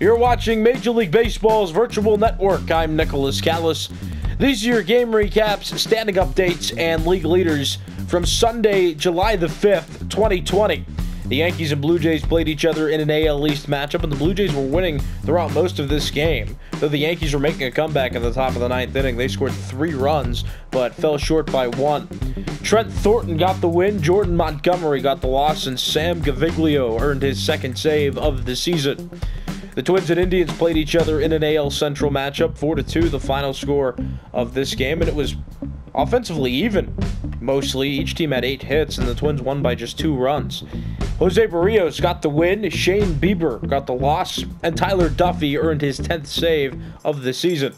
You're watching Major League Baseball's virtual network. I'm Nicholas Callis. These are your game recaps, standing updates, and league leaders from Sunday, July the 5th, 2020. The Yankees and Blue Jays played each other in an AL East matchup, and the Blue Jays were winning throughout most of this game. Though the Yankees were making a comeback at the top of the ninth inning, they scored 3 runs, but fell short by 1. Trent Thornton got the win, Jordan Montgomery got the loss, and Sam Gaviglio earned his second save of the season. The Twins and Indians played each other in an AL Central matchup, 4-2, the final score of this game, and it was offensively even. Mostly, each team had 8 hits, and the Twins won by just 2 runs. Jose Barrios got the win, Shane Bieber got the loss, and Tyler Duffy earned his 10th save of the season.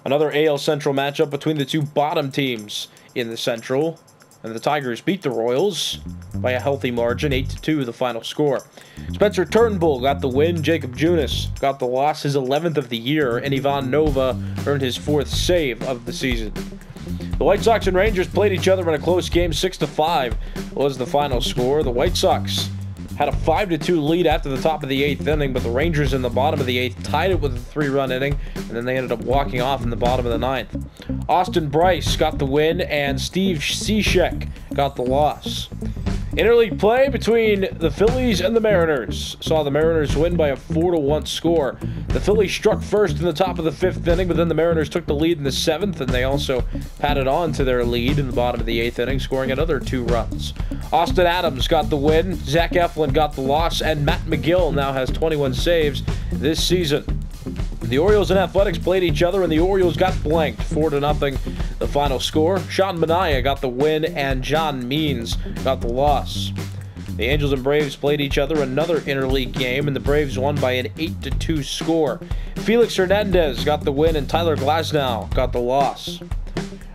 Another AL Central matchup between the two bottom teams in the Central, and the Tigers beat the Royals by a healthy margin, 8-2 the final score. Spencer Turnbull got the win, Jacob Junis got the loss, his 11th of the year, and Ivan Nova earned his 4th save of the season. The White Sox and Rangers played each other in a close game, 6-5 was the final score. The White Sox had a 5-2 lead after the top of the 8th inning, but the Rangers in the bottom of the 8th tied it with a 3-run inning, and then they ended up walking off in the bottom of the 9th. Austin Bryce got the win, and Steve Cishek got the loss. Interleague play between the Phillies and the Mariners saw the Mariners win by a 4-1 score. The Phillies struck first in the top of the 5th inning, but then the Mariners took the lead in the 7th, and they also padded on to their lead in the bottom of the 8th inning, scoring another 2 runs. Austin Adams got the win, Zach Eflin got the loss, and Matt McGill now has 21 saves this season. The Orioles and Athletics played each other, and the Orioles got blanked, 4-0 the final score. Sean Manaea got the win, and John Means got the loss. The Angels and Braves played each other, another interleague game, and the Braves won by an 8-2 score. Felix Hernandez got the win, and Tyler Glasnow got the loss.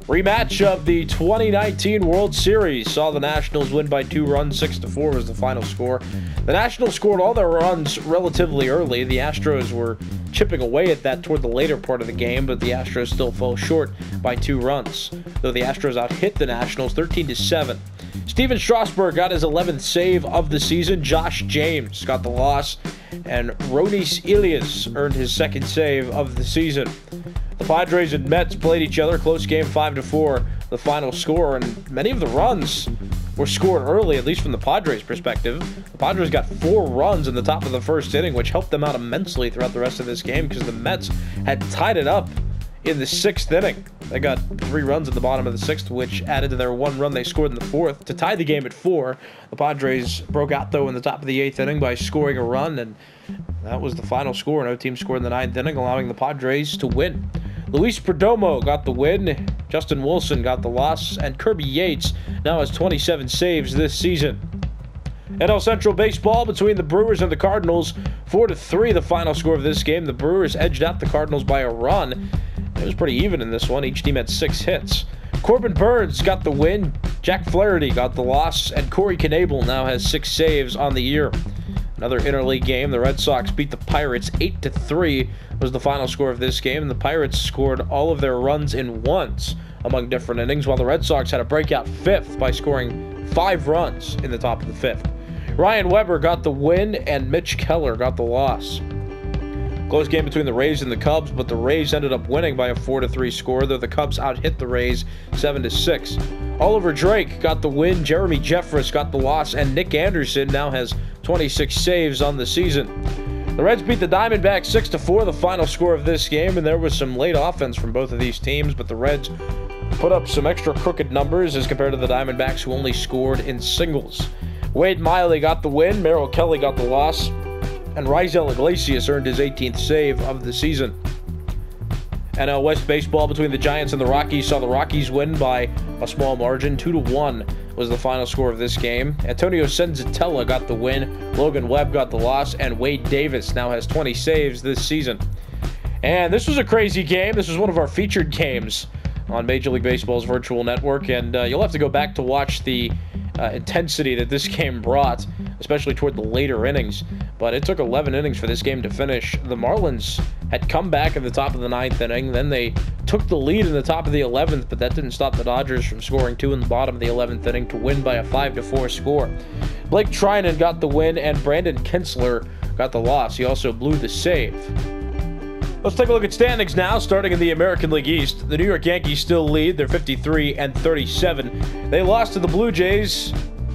Rematch of the 2019 World Series saw the Nationals win by 2 runs, 6-4 was the final score. The Nationals scored all their runs relatively early. The Astros were chipping away at that toward the later part of the game, but the Astros still fell short by 2 runs, though the Astros out-hit the Nationals 13-7. Steven Strasburg got his 11th save of the season. Josh James got the loss, and Ronis Elias earned his 2nd save of the season. The Padres and Mets played each other, close game, 5-4 the final score, and many of the runs were scored early, at least from the Padres' perspective. The Padres got 4 runs in the top of the 1st inning, which helped them out immensely throughout the rest of this game because the Mets had tied it up in the 6th inning. They got 3 runs at the bottom of the 6th, which added to their 1 run they scored in the 4th to tie the game at 4. The Padres broke out, though, in the top of the 8th inning by scoring a run, and that was the final score. No team scored in the 9th inning, allowing the Padres to win. Luis Perdomo got the win, Justin Wilson got the loss, and Kirby Yates now has 27 saves this season. NL Central Baseball between the Brewers and the Cardinals, 4-3 the final score of this game. The Brewers edged out the Cardinals by a run. It was pretty even in this one. Each team had 6 hits. Corbin Burns got the win, Jack Flaherty got the loss, and Corey Knebel now has 6 saves on the year. Another interleague game, the Red Sox beat the Pirates 8-3 was the final score of this game, and the Pirates scored all of their runs in once among different innings, while the Red Sox had a breakout 5th by scoring 5 runs in the top of the 5th. Ryan Weber got the win, and Mitch Keller got the loss. Close game between the Rays and the Cubs, but the Rays ended up winning by a 4-3 score, though the Cubs out-hit the Rays 7-6. Oliver Drake got the win, Jeremy Jeffress got the loss, and Nick Anderson now has 26 saves on the season. The Reds beat the Diamondbacks 6-4, the final score of this game, and there was some late offense from both of these teams, but the Reds put up some extra crooked numbers as compared to the Diamondbacks, who only scored in singles. Wade Miley got the win, Merrill Kelly got the loss, and Raisel Iglesias earned his 18th save of the season. NL West baseball between the Giants and the Rockies saw the Rockies win by a small margin. 2-1 was the final score of this game. Antonio Senzatella got the win, Logan Webb got the loss, and Wade Davis now has 20 saves this season. And this was a crazy game. This was one of our featured games on Major League Baseball's virtual network, and you'll have to go back to watch the intensity that this game brought, especially toward the later innings. but it took 11 innings for this game to finish. The Marlins had come back in the top of the 9th inning. Then they took the lead in the top of the 11th, but that didn't stop the Dodgers from scoring 2 in the bottom of the 11th inning to win by a 5-4 score. Blake Trinan got the win, and Brandon Kinsler got the loss. He also blew the save. Let's take a look at standings now, starting in the American League East. The New York Yankees still lead. They're 53-37. They lost to the Blue Jays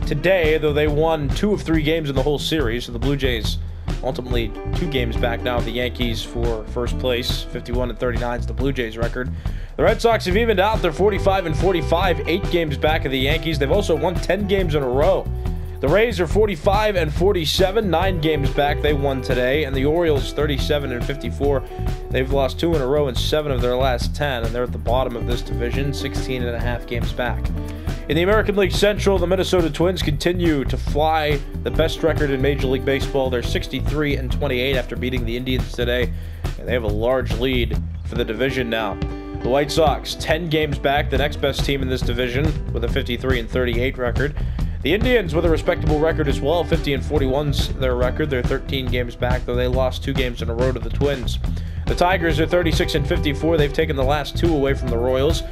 today, though they won 2 of 3 games in the whole series. So the Blue Jays ultimately 2 games back now of the Yankees for first place. 51-39 is the Blue Jays record. The Red Sox have evened out. They're 45-45, 8 games back of the Yankees. They've also won 10 games in a row. The Rays are 45-47, 9 games back. They won today. And the Orioles 37-54. They've lost 2 in a row in 7 of their last 10, and they're at the bottom of this division, 16.5 games back. In the American League Central, the Minnesota Twins continue to fly, the best record in Major League Baseball. They're 63-28 after beating the Indians today, and they have a large lead for the division now. The White Sox, 10 games back, the next best team in this division with a 53-38 record. The Indians with a respectable record as well, 50-41's their record. They're 13 games back, though they lost 2 games in a row to the Twins. The Tigers are 36-54. They've taken the last 2 away from the Royals.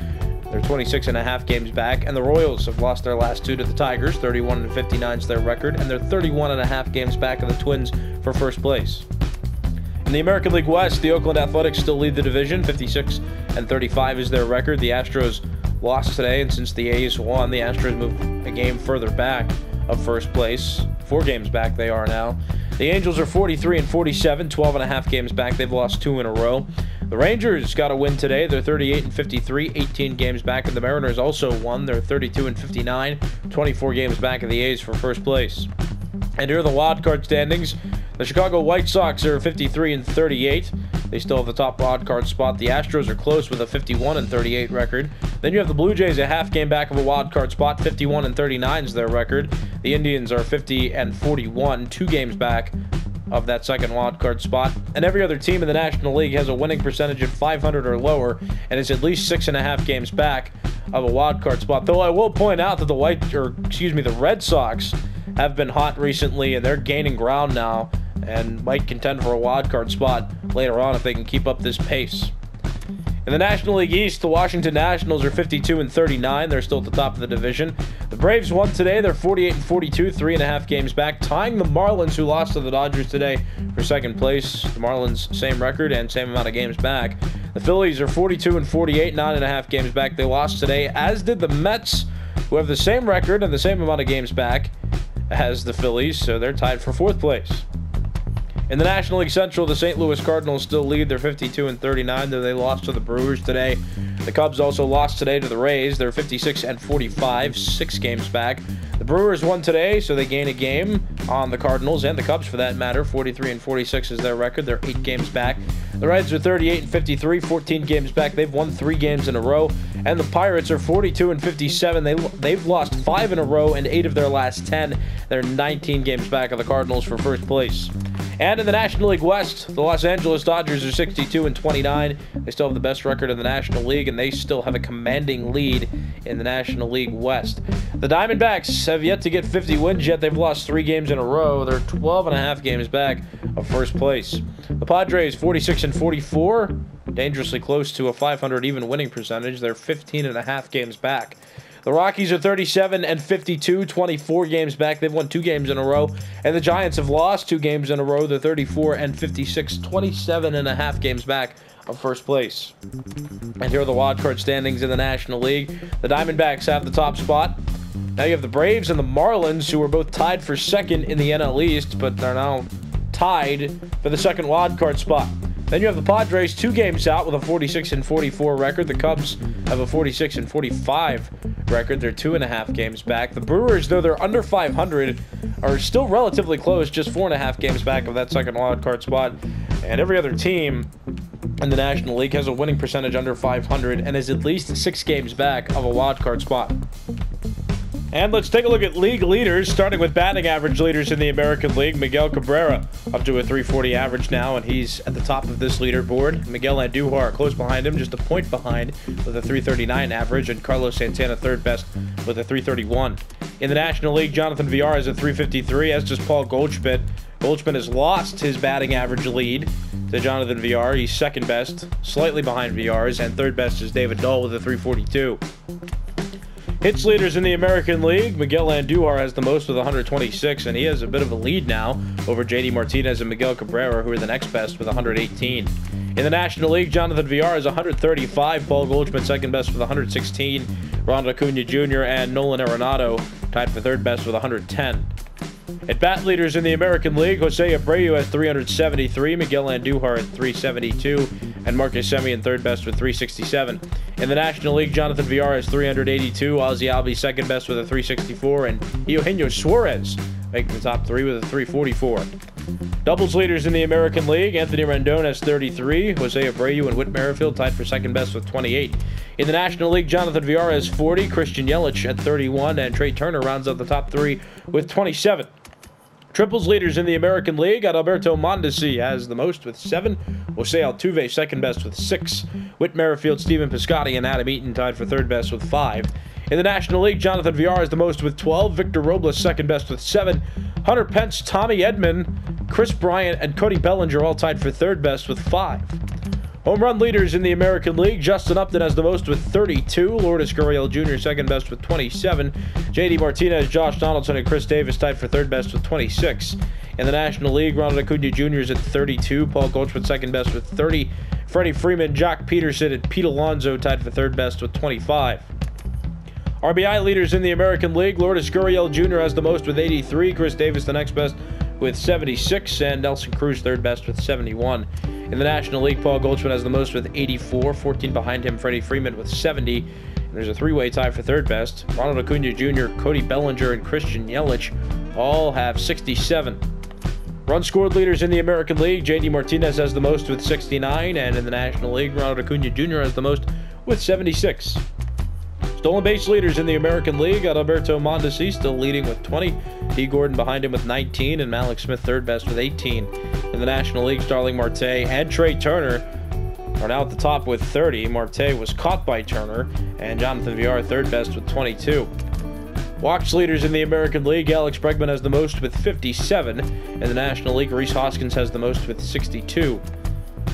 They're 26.5 games back, and the Royals have lost their last 2 to the Tigers. 31-59's their record, and they're 31.5 games back of the Twins for first place. In the American League West, the Oakland Athletics still lead the division. 56-35 is their record. The Astros lost today, and since the A's won, the Astros moved a game further back of first place. 4 games back they are now. The Angels are 43-47, 12.5 games back. They've lost 2 in a row. The Rangers got a win today. They're 38-53, 18 games back. And the Mariners also won. They're 32-59, 24 games back of the A's for first place. And here are the wild card standings. The Chicago White Sox are 53-38. They still have the top wild card spot. The Astros are close with a 51-38 record. Then you have the Blue Jays a half game back of a wild card spot. 51-39 is their record. The Indians are 50-41, 2 games back of that second wild card spot. And every other team in the National League has a winning percentage of 500 or lower and is at least 6.5 games back of a wild card spot. Though I will point out that the Red Sox have been hot recently, and they're gaining ground now and might contend for a wild card spot later on if they can keep up this pace. In the National League East, the Washington Nationals are 52-39. They're still at the top of the division. The Braves won today. They're 48-42, 3.5 games back, tying the Marlins, who lost to the Dodgers today, for second place. The Marlins, same record and same amount of games back. The Phillies are 42-48, 9.5 games back. They lost today, as did the Mets, who have the same record and the same amount of games back as the Phillies, so they're tied for 4th place. In the National League Central, the St. Louis Cardinals still lead. They're 52-39, though they lost to the Brewers today. The Cubs also lost today to the Rays. They're 56-45, 6 games back. The Brewers won today, so they gain a game on the Cardinals and the Cubs for that matter. 43-46 is their record. They're 8 games back. The Reds are 38-53, 14 games back. They've won 3 games in a row. And the Pirates are 42-57. They've lost 5 in a row and 8 of their last 10. They're 19 games back of the Cardinals for first place. And in the National League West, the Los Angeles Dodgers are 62-29. They still have the best record in the National League, and they still have a commanding lead in the National League West. The Diamondbacks have yet to get 50 wins yet. They've lost 3 games in a row. They're 12.5 games back of first place. The Padres, 46-44, dangerously close to a 500 even winning percentage. They're 15.5 games back. The Rockies are 37-52, 24 games back. They've won 2 games in a row. And the Giants have lost 2 games in a row. They're 34-56, 27.5 games back of first place. And here are the wild card standings in the National League. The Diamondbacks have the top spot. Now you have the Braves and the Marlins, who are both tied for second in the NL East, but they're now tied for the second wild card spot. Then you have the Padres 2 games out with a 46-44 record. The Cubs have a 46-45 record. They're 2.5 games back. The Brewers, though they're under 500, are still relatively close, just 4.5 games back of that second wild card spot. And every other team in the National League has a winning percentage under 500 and is at least 6 games back of a wild card spot. And let's take a look at league leaders, starting with batting average leaders in the American League. Miguel Cabrera up to a .340 average now, and he's at the top of this leaderboard. Miguel Andujar close behind him, just a point behind with a .339 average, and Carlos Santana third best with a .331. In the National League, Jonathan Villar is at .353, as does Paul Goldschmidt. Goldschmidt has lost his batting average lead to Jonathan Villar. He's second best, slightly behind Villar's, and third best is David Dahl with a 342. Hits leaders in the American League, Miguel Andujar has the most with 126, and he has a bit of a lead now over JD Martinez and Miguel Cabrera, who are the next best with 118. In the National League, Jonathan Villar is 135, Paul Goldschmidt second best with 116, Ronald Acuna Jr. and Nolan Arenado tied for third best with 110. At bat leaders in the American League, Jose Abreu has 373, Miguel Andujar at 372, and Marcus Semien third best with 367. In the National League, Jonathan Villar has 382, Ozzie Albies second best with a 364, and Eugenio Suarez making the top three with a 344. Doubles leaders in the American League, Anthony Rendon has 33, Jose Abreu and Whit Merrifield tied for second best with 28. In the National League, Jonathan Villar has 40, Christian Yelich at 31, and Trey Turner rounds out the top three with 27. Triples leaders in the American League, Adalberto Mondesi has the most with 7, Jose Altuve second best with 6, Whit Merrifield, Stephen Piscotty, and Adam Eaton tied for third best with 5. In the National League, Jonathan Villar has the most with 12, Victor Robles second best with 7, Hunter Pence, Tommy Edman, Chris Bryant, and Cody Bellinger all tied for third best with 5. Home run leaders in the American League, Justin Upton has the most with 32, Lourdes Gurriel Jr. second best with 27, JD Martinez, Josh Donaldson, and Chris Davis tied for third best with 26. In the National League, Ronald Acuna Jr. is at 32, Paul Goldschmidt second best with 30, Freddie Freeman, Jock Peterson, and Pete Alonso tied for third best with 25. RBI leaders in the American League, Lourdes Gurriel Jr. has the most with 83, Chris Davis the next best with 76, and Nelson Cruz third best with 71. In the National League, Paul Goldschmidt has the most with 84, 14 behind him, Freddie Freeman with 70. And there's a three-way tie for third best. Ronald Acuna Jr., Cody Bellinger, and Christian Yelich all have 67. Run scored leaders in the American League, JD Martinez has the most with 69, and in the National League, Ronald Acuna Jr. has the most with 76. Stolen base leaders in the American League, Adalberto Mondesi still leading with 20, D. Gordon behind him with 19, and Malik Smith third best with 18. In the National League, Starling Marte and Trey Turner are now at the top with 30. Marte was caught by Turner, and Jonathan Villar third best with 22. Walks leaders in the American League, Alex Bregman has the most with 57. In the National League, Rhys Hoskins has the most with 62.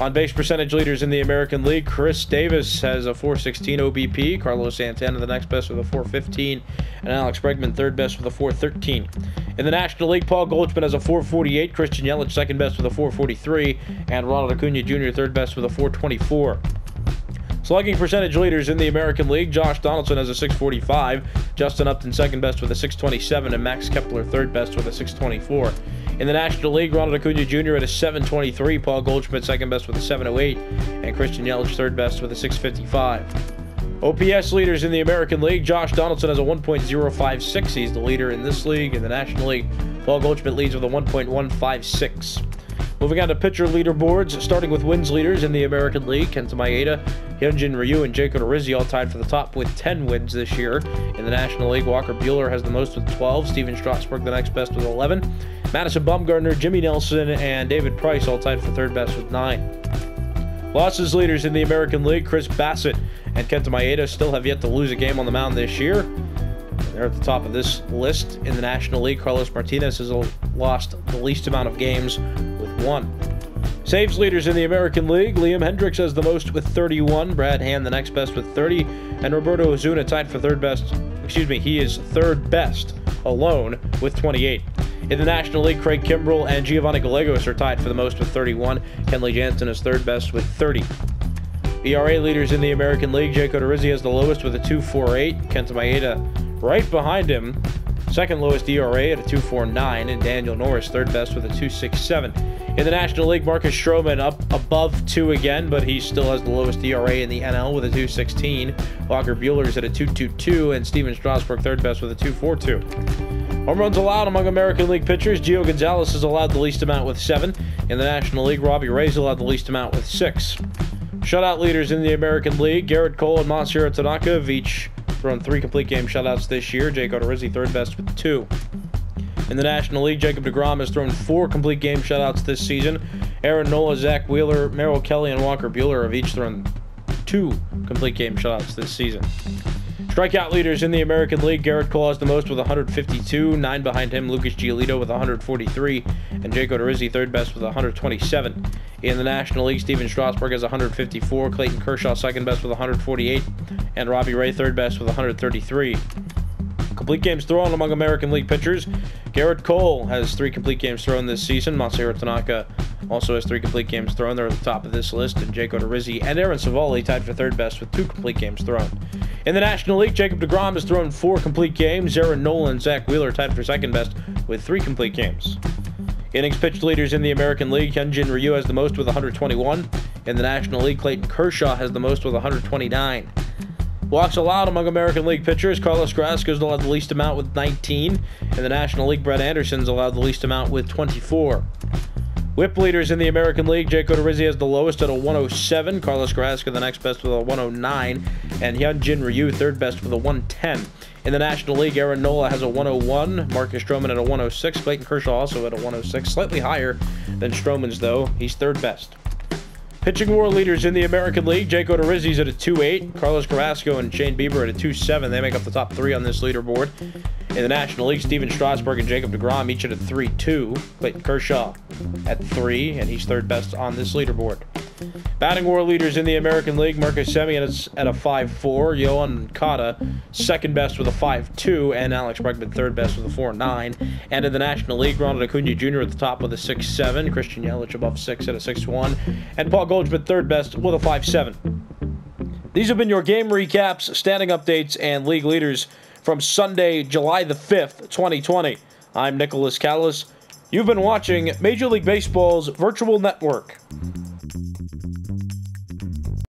On-base percentage leaders in the American League, Chris Davis has a 416 OBP, Carlos Santana the next best with a 415, and Alex Bregman third best with a 413. In the National League, Paul Goldschmidt has a 448, Christian Yelich second best with a 443, and Ronald Acuna Jr. third best with a 424. Slugging percentage leaders in the American League, Josh Donaldson has a 645, Justin Upton second best with a 627, and Max Kepler third best with a 624. In the National League, Ronald Acuna Jr. at a 723, Paul Goldschmidt second best with a 708, and Christian Yelich third best with a 655. OPS leaders in the American League, Josh Donaldson has a 1.056. He's the leader in this league. In the National League, Paul Goldschmidt leads with a 1.156. Moving on to pitcher leaderboards, starting with wins leaders in the American League, Kenta Maeda, Hyunjin Ryu, and Jake Odorizzi all tied for the top with 10 wins this year. In the National League, Walker Buehler has the most with 12, Steven Strasburg the next best with 11, Madison Bumgarner, Jimmy Nelson, and David Price all tied for third best with 9. Losses leaders in the American League, Chris Bassett and Kenta Maeda still have yet to lose a game on the mound this year. They're at the top of this list. In the National League, Carlos Martinez has lost the least amount of games with 1. Saves leaders in the American League, Liam Hendricks has the most with 31, Brad Hand the next best with 30, and Roberto Ozuna tied for third best. He is third best alone with 28. In the National League, Craig Kimbrell and Giovanni Gallegos are tied for the most with 31. Kenley Jansen is third best with 30. ERA leaders in the American League, Jake Odorizzi has the lowest with a 2.48. Kenta Maeda right behind him, second lowest ERA at a 2.49, and Daniel Norris third best with a 2.67. In the National League, Marcus Stroman up above 2 again, but he still has the lowest ERA in the NL with a 2.16. Walker Buehler's at a 2.22, and Steven Strasburg third best with a 2.42. Home runs allowed among American League pitchers, Gio Gonzalez has allowed the least amount with 7. In the National League, Robbie Reyes allowed the least amount with 6. Shutout leaders in the American League, Garrett Cole and Masahiro Tanaka have each thrown 3 complete game shutouts this year. Jake Odorizzi third best with 2. In the National League, Jacob deGrom has thrown 4 complete game shutouts this season. Aaron Nola, Zach Wheeler, Merrill Kelly, and Walker Buehler have each thrown 2 complete game shutouts this season. Strikeout leaders in the American League, Garrett Cole has the most with 152. 9 behind him, Lucas Giolito with 143. And Jake Odorizzi third best with 127. In the National League, Steven Strasburg has 154. Clayton Kershaw second best with 148. And Robbie Ray third best with 133. Complete games thrown among American League pitchers. Garrett Cole has 3 complete games thrown this season. Masahiro Tanaka also has 3 complete games thrown. They're at the top of this list. And Jake Odorizzi and Aaron Civale tied for third best with 2 complete games thrown. In the National League, Jacob deGrom has thrown 4 complete games. Aaron Nola and Zach Wheeler tied for second best with 3 complete games. Innings pitched leaders in the American League, Hyunjin Ryu has the most with 121. In the National League, Clayton Kershaw has the most with 129. Walks allowed among American League pitchers, Carlos Carrasco's allowed the least amount with 19. In the National League, Brett Anderson's allowed the least amount with 24. Whip leaders in the American League, Jake Odorizzi has the lowest at a 107. Carlos Carrasco the next best with a 109. And Hyunjin Ryu third best with a 110. In the National League, Aaron Nola has a 101. Marcus Stroman at a 106. Clayton Kershaw also at a 106. Slightly higher than Stroman's, though. He's third best. Pitching WAR leaders in the American League, Jake Odorizzi's at a 2.8. Carlos Carrasco and Shane Bieber at a 2.7. They make up the top 3 on this leaderboard. In the National League, Steven Strasburg and Jacob deGrom each at a 3.2. Clayton Kershaw at 3, and he's third best on this leaderboard. Batting WAR leaders in the American League, Marcus Semien at a 5.4. Yohan Moncada second best with a 5.2, and Alex Bregman third best with a 4.9. And in the National League, Ronald Acuna Jr. at the top with a 6.7. Christian Yelich above 6 at a 6.1. And Paul Goldschmidt third best with a 5.7. These have been your game recaps, standing updates, and league leaders from Sunday, July the 5th, 2020. I'm Nicholas Callis. You've been watching Major League Baseball's Virtual Network.